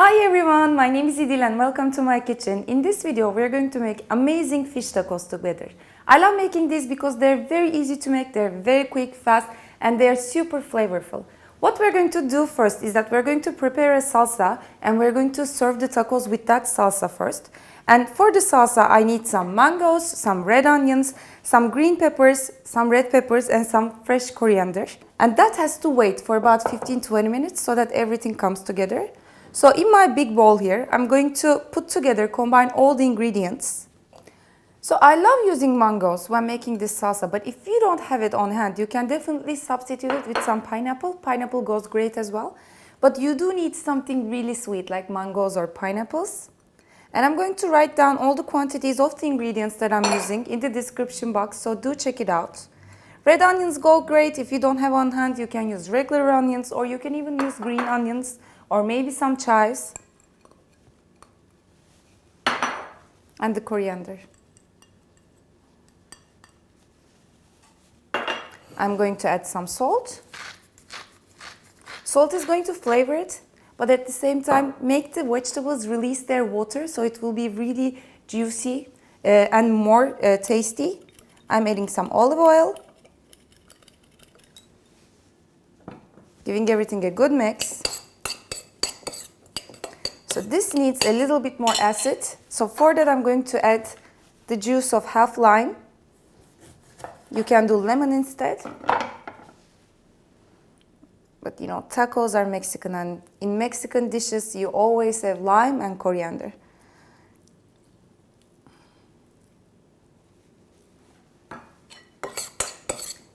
Hi everyone, my name is Idil and welcome to my kitchen. In this video, we're going to make amazing fish tacos together. I love making these because they're very easy to make, they're very quick, fast, and they're super flavorful. What we're going to do first is that we're going to prepare a salsa and we're going to serve the tacos with that salsa first. And for the salsa, I need some mangoes, some red onions, some green peppers, some red peppers, and some fresh coriander. And that has to wait for about 15-20 minutes so that everything comes together. So in my big bowl here, I'm going to combine all the ingredients. So I love using mangoes when making this salsa, but if you don't have it on hand, you can definitely substitute it with some pineapple. Pineapple goes great as well. But you do need something really sweet like mangoes or pineapples. And I'm going to write down all the quantities of the ingredients that I'm using in the description box, so do check it out. Red onions go great. If you don't have on hand, you can use regular onions or you can even use green onions or maybe some chives. And the coriander. I'm going to add some salt. Salt is going to flavor it, but at the same time make the vegetables release their water so it will be really juicy and more tasty. I'm adding some olive oil. Giving everything a good mix. So this needs a little bit more acid. So for that I'm going to add the juice of half lime. You can do lemon instead. But you know, tacos are Mexican and in Mexican dishes you always have lime and coriander.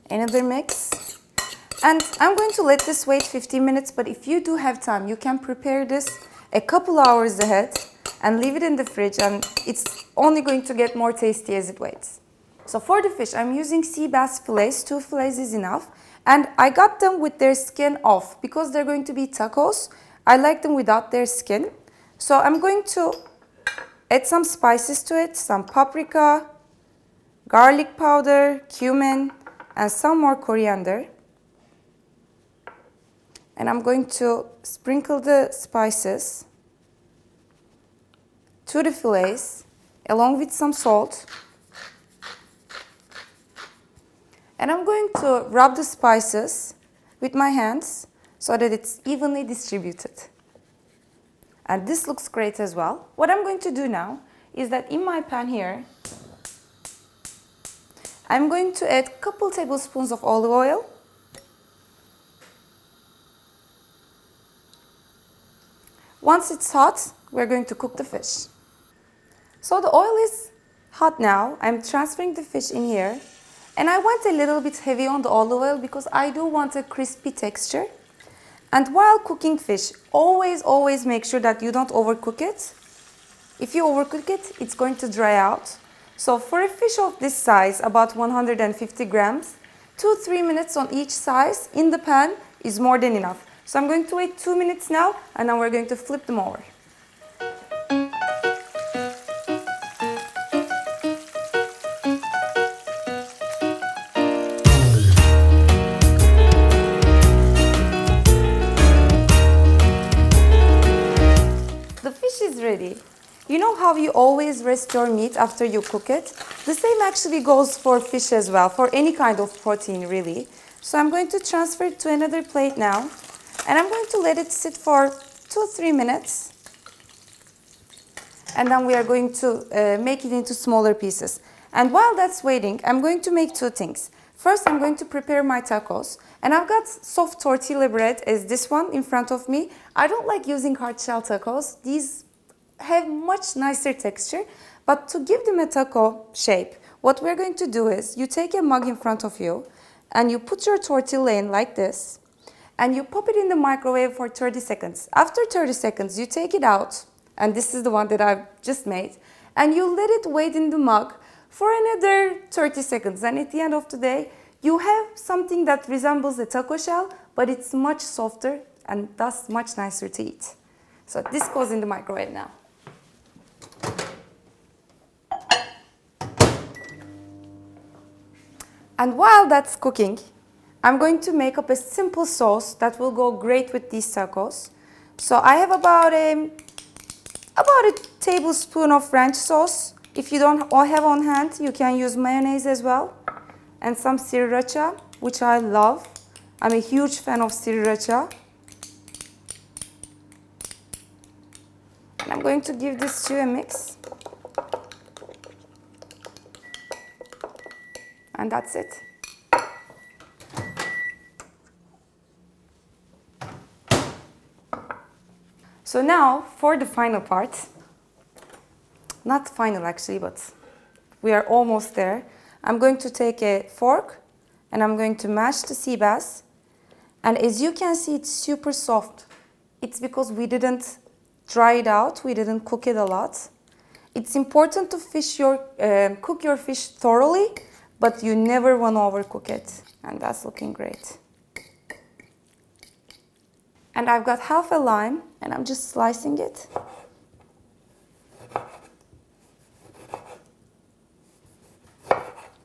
Another mix. And I'm going to let this wait 15 minutes, but if you do have time, you can prepare this a couple hours ahead and leave it in the fridge, and it's only going to get more tasty as it waits. So for the fish, I'm using sea bass fillets. 2 fillets is enough. And I got them with their skin off because they're going to be tacos. I like them without their skin. So I'm going to add some spices to it, some paprika, garlic powder, cumin, and some more coriander. And I'm going to sprinkle the spices to the fillets along with some salt. And I'm going to rub the spices with my hands so that it's evenly distributed. And this looks great as well. What I'm going to do now is that in my pan here, I'm going to add a couple tablespoons of olive oil. Once it's hot, we're going to cook the fish. So the oil is hot now. I'm transferring the fish in here. And I went a little bit heavy on the olive oil because I do want a crispy texture. And while cooking fish, always make sure that you don't overcook it. If you overcook it, it's going to dry out. So for a fish of this size, about 150 grams, 2-3 minutes on each side in the pan is more than enough. So I'm going to wait 2 minutes now, and then we're going to flip them over. The fish is ready. You know how you always rest your meat after you cook it? The same actually goes for fish as well, for any kind of protein really. So I'm going to transfer it to another plate now. And I'm going to let it sit for 2-3 minutes. And then we are going to make it into smaller pieces. And while that's waiting, I'm going to make 2 things. First, I'm going to prepare my tacos. And I've got soft tortilla bread as this one in front of me. I don't like using hard shell tacos. These have much nicer texture. But to give them a taco shape, what we're going to do is you take a mug in front of you and you put your tortilla in like this. And you pop it in the microwave for 30 seconds. After 30 seconds, you take it out, and this is the one that I've just made, and you let it wait in the mug for another 30 seconds. And at the end of the day, you have something that resembles a taco shell, but it's much softer and thus much nicer to eat. So this goes in the microwave now. And while that's cooking, I'm going to make up a simple sauce that will go great with these tacos. So I have about a tablespoon of ranch sauce. If you don't have on hand, you can use mayonnaise as well. And some sriracha, which I love. I'm a huge fan of sriracha. And I'm going to give this to a mix. And that's it. So now for the final part. Not final actually, but we are almost there. I'm going to take a fork and I'm going to mash the sea bass. And as you can see, it's super soft. It's because we didn't dry it out, we didn't cook it a lot. It's important to cook your fish thoroughly, but you never want to overcook it. And that's looking great. And I've got half a lime and I'm just slicing it.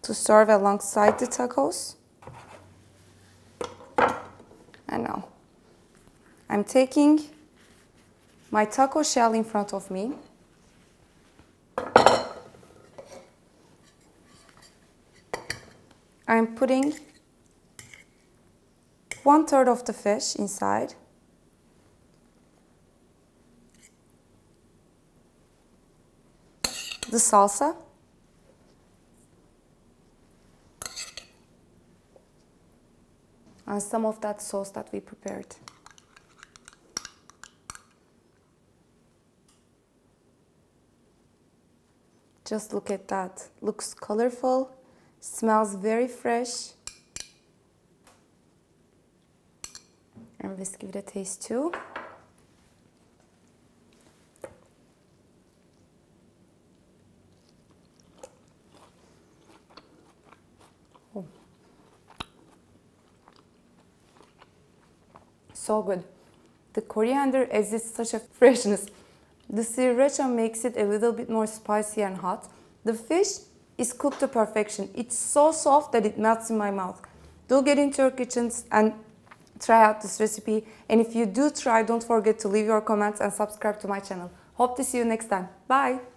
To serve alongside the tacos. And now I'm taking my taco shell in front of me. I'm putting 1/3 of the fish inside. The salsa. And some of that sauce that we prepared. Just look at that. Looks colorful, smells very fresh. And let's give it a taste too. Oh. So good. The coriander adds such a freshness. The sriracha makes it a little bit more spicy and hot. The fish is cooked to perfection. It's so soft that it melts in my mouth. Do get into your kitchens and try out this recipe. And if you do try, don't forget to leave your comments and subscribe to my channel. Hope to see you next time. Bye!